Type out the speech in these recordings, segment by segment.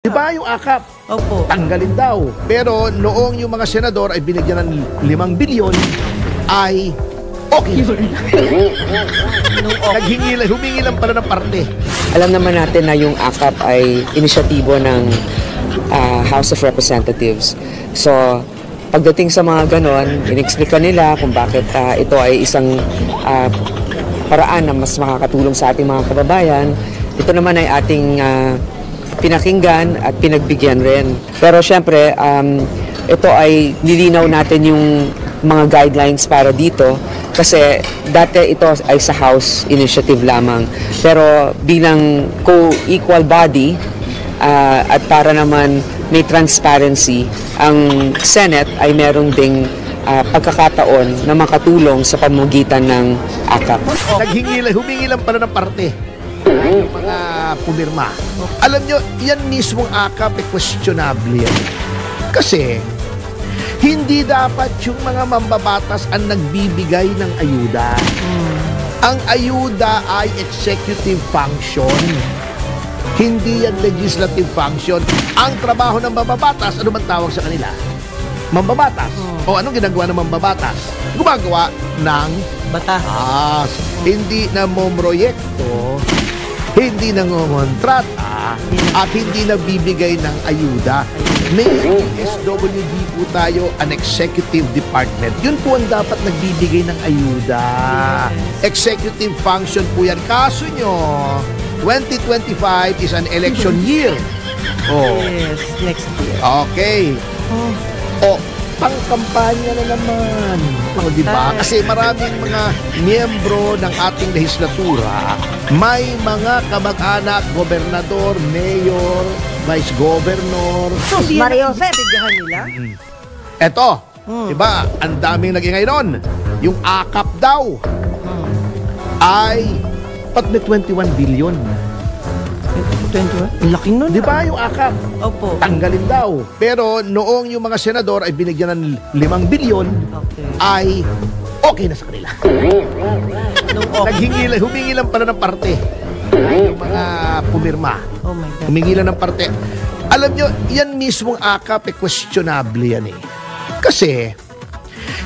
Di ba yung akap? Opo. Tanggalin daw. Pero noong yung mga senador ay binigyan ng 5 bilyon, ay okay. Humingi lang pala ng parte. Alam naman natin na yung akap ay inisyatibo ng House of Representatives. So, pagdating sa mga ganon, in-explica nila kung bakit ito ay isang paraan na mas makakatulong sa ating mga kababayan. Ito naman ay ating pinakinggan at pinagbigyan rin. Pero syempre, ito ay nilinaw natin yung mga guidelines para dito kasi dati ito ay sa House initiative lamang. Pero bilang co-equal body at para naman may transparency, ang Senate ay merong ding pagkakataon na makatulong sa pamamagitan ng akap. Humingi lang pala ng parte. Yung mga pumirma. Alam nyo, yan mismong akap ay questionable yan. Kasi, hindi dapat yung mga mambabatas ang nagbibigay ng ayuda. Ang ayuda ay executive function. Hindi yan legislative function. Ang trabaho ng mambabatas, ano man tawag sa kanila? Mambabatas. O anong ginagawa ng mambabatas? Gumagawa ng batas. Hindi na momroyekto, hindi nangongontrata, at hindi nabibigay ng ayuda. May SWD po tayo, an executive department. Yun po ang dapat nagbibigay ng ayuda. Executive function po yan. Kaso nyo, 2025 is an election year. Yes, next year. Okay. Pangkampanya na naman. Diba? Kasi maraming mga miyembro ng ating legislatura, may mga kamag-anak, gobernador, mayor, vice governor. So, Mario, tigahan nila? Eto, diba, ang daming nagingay nun. Yung akap daw ay pat may 21 billion. 21? Laking nun. Di ba yung akap? Opo. Tanggalin daw. Pero noong yung mga senador ay binigyan ng 5 bilyon, ay okay na sa kanila. Humingi lang pala ng parte. Yung mga pumirma. Oh my God. Humingi lang ng parte. Alam nyo, yan mismong akap ay questionable yan eh. Kasi,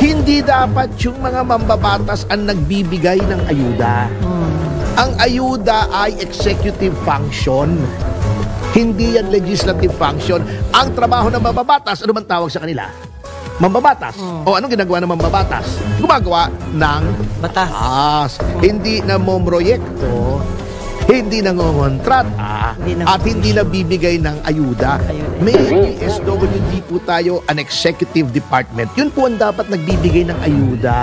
hindi dapat yung mga mambabatas ang nagbibigay ng ayuda. Ang ayuda ay executive function. Hindi yan legislative function. Ang trabaho ng mambabatas, ano man tawag sa kanila? Mambabatas. O anong ginagawa ng mambabatas? Gumagawa ng batas. Hindi na momroyekto, hindi nangongontrata, at hindi nabibigay ng ayuda. May SWD po tayo, an executive department. Yun po ang dapat nagbibigay ng ayuda.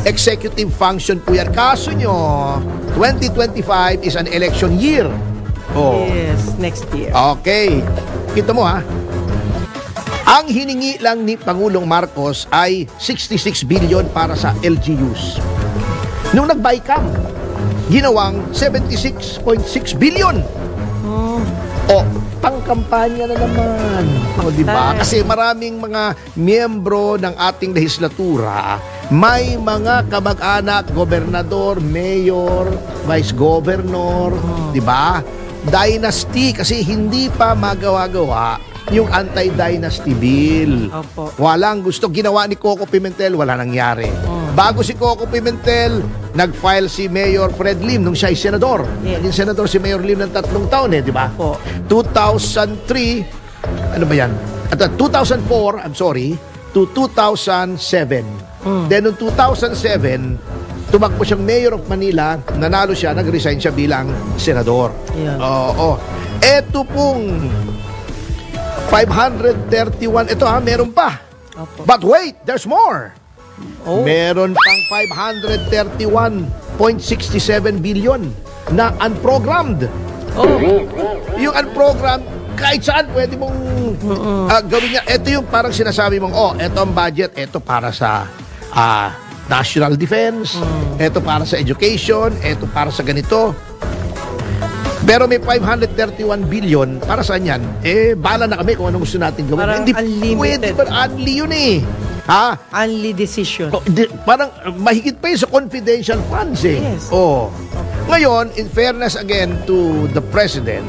Executive function po yan. Kaso nyo, 2025 is an election year. Yes, next year. Okay. Kita mo ha. Ang hiningi lang ni Pangulong Marcos ay 66 billion para sa LGUs. Nung nag-BICAM, ginawang 76.6 billion. Pangkampanya na naman. Diba? Kasi maraming mga miyembro ng ating legislatura, may mga kamag-anak, gobernador, mayor, vice governor, diba? Dynasty, kasi hindi pa magawa-gawa yung anti-dynasty bill. Opo. Walang gusto. Ginawa ni Coco Pimentel, wala nangyari. Bago si Coco Pimentel, nag-file si Mayor Fred Lim nung siya ay senador. Naging senador si Mayor Lim ng 3 taon di ba? 2003, ano ba yan? At 2004, I'm sorry, to 2007. Then noong 2007, tumakbo siyang Mayor of Manila, nanalo siya, nag-resign siya bilang senador. Eto pong 531, ito meron pa. But wait, there's more. Meron pang 531.67 billion na unprogrammed. Yung unprogrammed, kahit saan pwede mong gawin niya. Ito yung parang sinasabi mong, ito ang budget, ito para sa national defense, ito para sa education, ito para sa ganito. Pero may 531 billion, para saan yan? Bala na kami kung anong gusto natin gawin. Parang hindi unlimited. pwede, unli yun eh. Only decision. Parang mahigit pa yun sa confidential funds eh. Yes. Ngayon, in fairness again to the President,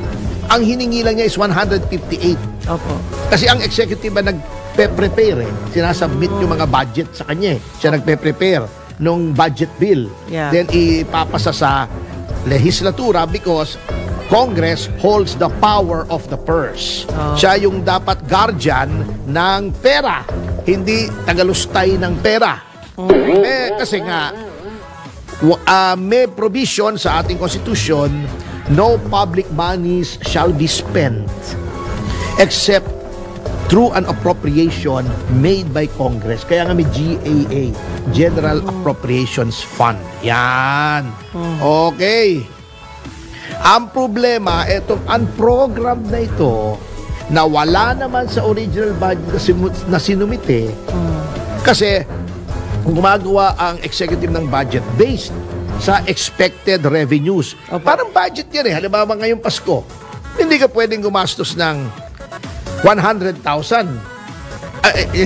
ang hiningi lang niya is 158. Opo. Kasi ang executive ba nagpe-prepare sinasubmit yung mga budget sa kanya Siya nagpe-prepare nung budget bill. Yeah. Then ipapasa sa legislatura because Congress holds the power of the purse. Siya yung dapat guardian ng pera, hindi tagalustay ng pera. Kasi nga may provision sa ating constitution, no public monies shall be spent except through an appropriation made by Congress. Kaya nga may GAA, General Appropriations Fund. Yan. Okay. Ang problema, itong unprogrammed na ito, na wala naman sa original budget na sinumite, kasi gumagawa ang executive ng budget based sa expected revenues. Okay. Parang budget yan halimbawa ngayong Pasko, hindi ka pwedeng gumastos ng 100,000.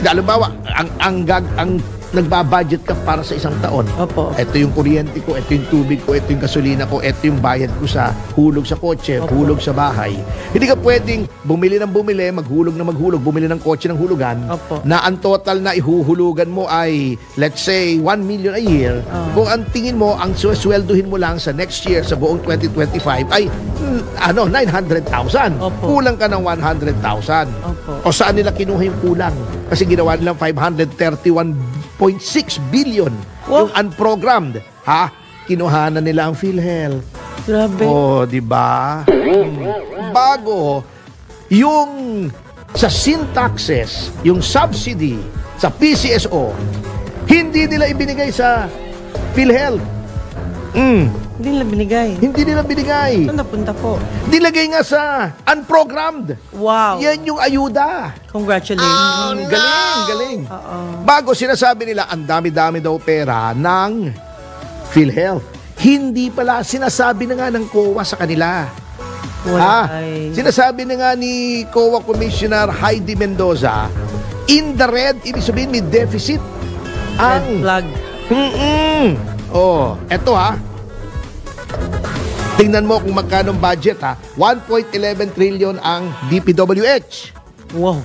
Halimbawa, ang nagbabudget ka para sa isang taon. Opo. Ito yung kuryente ko, ito yung tubig ko, ito yung gasolina ko, ito yung bayad ko sa hulog sa kotse, Opo. hulog sa bahay. Hindi ka pwedeng bumili ng bumili, maghulog na maghulog, bumili ng kotse ng hulugan, Opo. na ang total na ihuhulugan mo ay, let's say, 1 million a year. Kung ang tingin mo, ang swelduhin mo lang sa next year, sa buong 2025, ay 900,000. Opo. Kulang ka ng 100,000. Opo. O saan nila kinuha yung kulang? Kasi ginawa nilang 531.6 billion Wow. yung unprogrammed. Kinuhanan nila ang PhilHealth. Grabe. Oh, di ba? Bago yung sa sin taxes, yung subsidy sa PCSO, hindi nila ibinigay sa PhilHealth. Hindi nila binigay. Hindi nila binigay. Saan napunta po? Nilagay nga sa unprogrammed. Wow. Yan yung ayuda. Congratulations. Galing. Bago sinasabi nila, ang dami-dami daw pera ng PhilHealth. Hindi pala, sinasabi na nga ng COA sa kanila. Wala. Sinasabi na nga ni COA Commissioner Heidi Mendoza, in the red, ibig sabihin may deficit. Red flag. Eto tingnan mo kung magkano budget 1.11 trillion ang DPWH. Wow.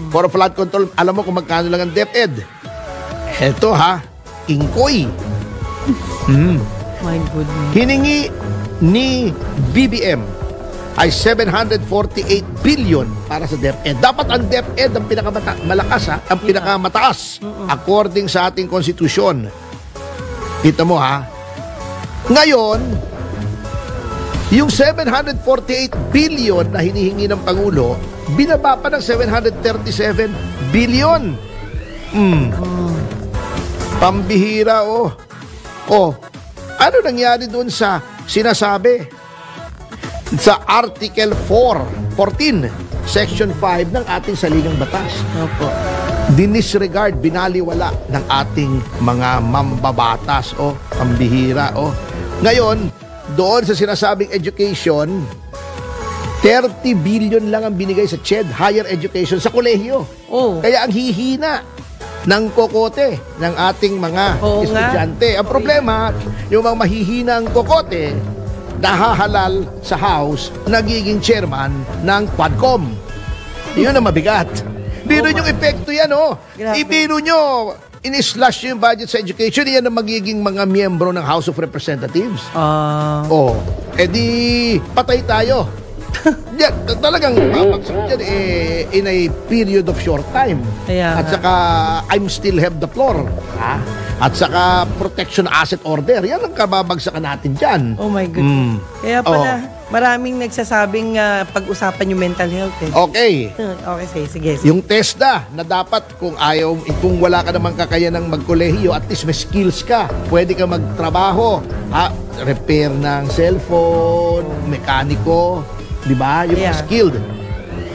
For flood control, alam mo kung magkano lang ang DepEd. Eto Inkoy. My goodness. Hiningi ni BBM ay 748 billion para sa DepEd. Dapat ang DepEd ang ang pinakamataas according sa ating konstitusyon. Kita mo Ngayon, yung 748 billion na hinihingi ng Pangulo, binaba pa ng 737 billion. Pambihira, ano nangyari doon sa sinasabi? Sa Article 14, Section 5 ng ating saligang batas. Opo. Dinisregard, binaliwala ng ating mga mambabatas. Pambihira. Ngayon, doon sa sinasabing education, 30 billion lang ang binigay sa CHED, higher education, sa kolehiyo. Kaya ang hihina ng kokote ng ating mga estudyante. Ang problema, yung mga mahihina ang kokote, nahahalal sa House, nagiging chairman ng Quadcom. Yun ang mabigat. Biro yung epekto yan, Ibiro nyo, in-slash yung budget sa education, yan ang magiging mga miyembro ng House of Representatives. Di patay tayo. Yan, talagang babagsak yan in a period of short time. At saka, I'm still have the floor. At saka, protection asset order. Yan ang kababagsakan natin dyan. Oh my goodness. Kaya pala, maraming nagsasabing pag-usapan yung mental health. Okay. Okay, sige. Yung TESDA na dapat kung wala ka namang kakayanang magkolehiyo, at least may skills ka. Pwede ka magtrabaho. Repair ng cellphone, mekaniko, di ba? Yung skilled.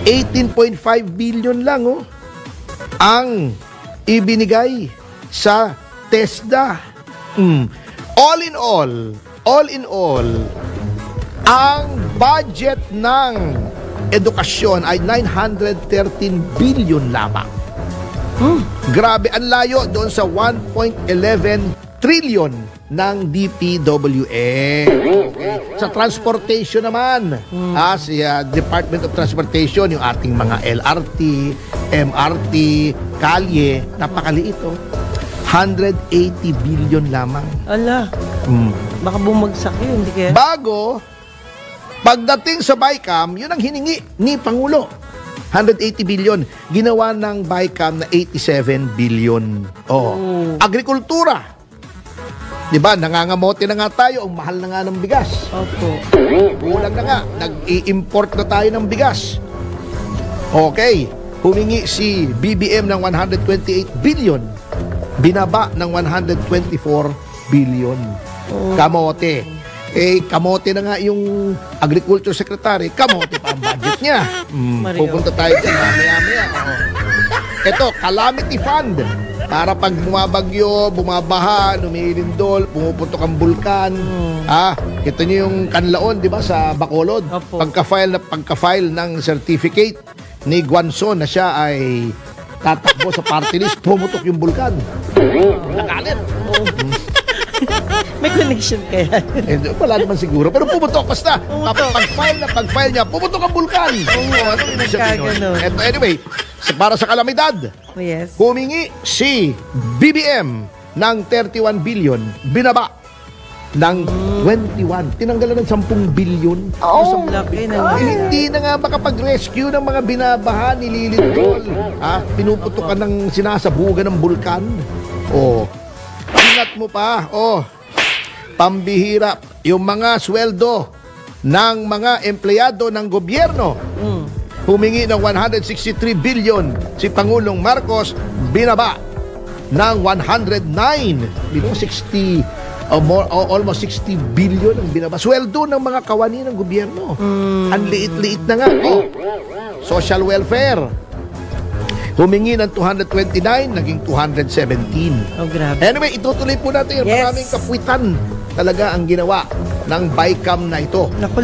18.5 billion lang ang ibinigay sa TESDA. All in all, ang budget ng edukasyon ay 913 billion lamang. Grabe, ang layo doon sa 1.11 trillion ng DPWH. Okay. Sa transportation naman, si Department of Transportation, yung ating mga LRT, MRT, kalye, napakaliit oh. 180 billion lamang. Ala, baka bumagsak yun, hindi kaya? Bago, pagdating sa BICAM, yun ang hiningi ni Pangulo. 180 billion. Ginawa ng BICAM na 87 billion. Oh. Agrikultura. Diba, nangangamote na nga tayo. Ang mahal na nga ng bigas. Opo. Kulang na nga. Nag-i-import na tayo ng bigas. Okay. Humingi si BBM ng 128 billion. Binaba ng 124 billion. Kamote. Kamote na nga yung Agriculture Secretary. Kamote pa ang budget niya. Pupunta tayo dyan. Maya-maya. Ito, Calamity Fund. Para pag bumabagyo, bumabaha, lumilindol, pumuputok ang bulkan. Ito niyo yung kanlaon, di ba, sa Bacolod. Opo. Pagka-file ng certificate ni Guanzon na siya ay tatakbo sa party list, pumutok yung bulkan. Nagalit. May connection kaya. Wala naman siguro. Pero pumutok basta. Pag-file niya, pumutok ang bulkan. Ano ibig sabihin nun? Anyway, para sa kalamidad, Yes. humingi si BBM ng 31 billion, binaba ng 21. Tinanggalan ng 10 billion. Ang laki na nga. Hindi na nga makapag-rescue ng mga binabaha, nililindol. Pinuputukan ng sinasabugan ng bulkan. Ingat mo pa. Pambihira. Yung mga sweldo ng mga empleyado ng gobyerno. Humingi ng 163 billion. Si Pangulong Marcos, binaba ng 109. 60 almost 60 billion ang binaba. Sweldo ng mga kawani ng gobyerno. Ang liit-liit na nga. Social welfare. Humingi ng 229, naging 217. Grabe. Anyway, itutuloy po natin. Yes. Maraming kapuitan talaga ang ginawa ng BICAM na ito. Naku,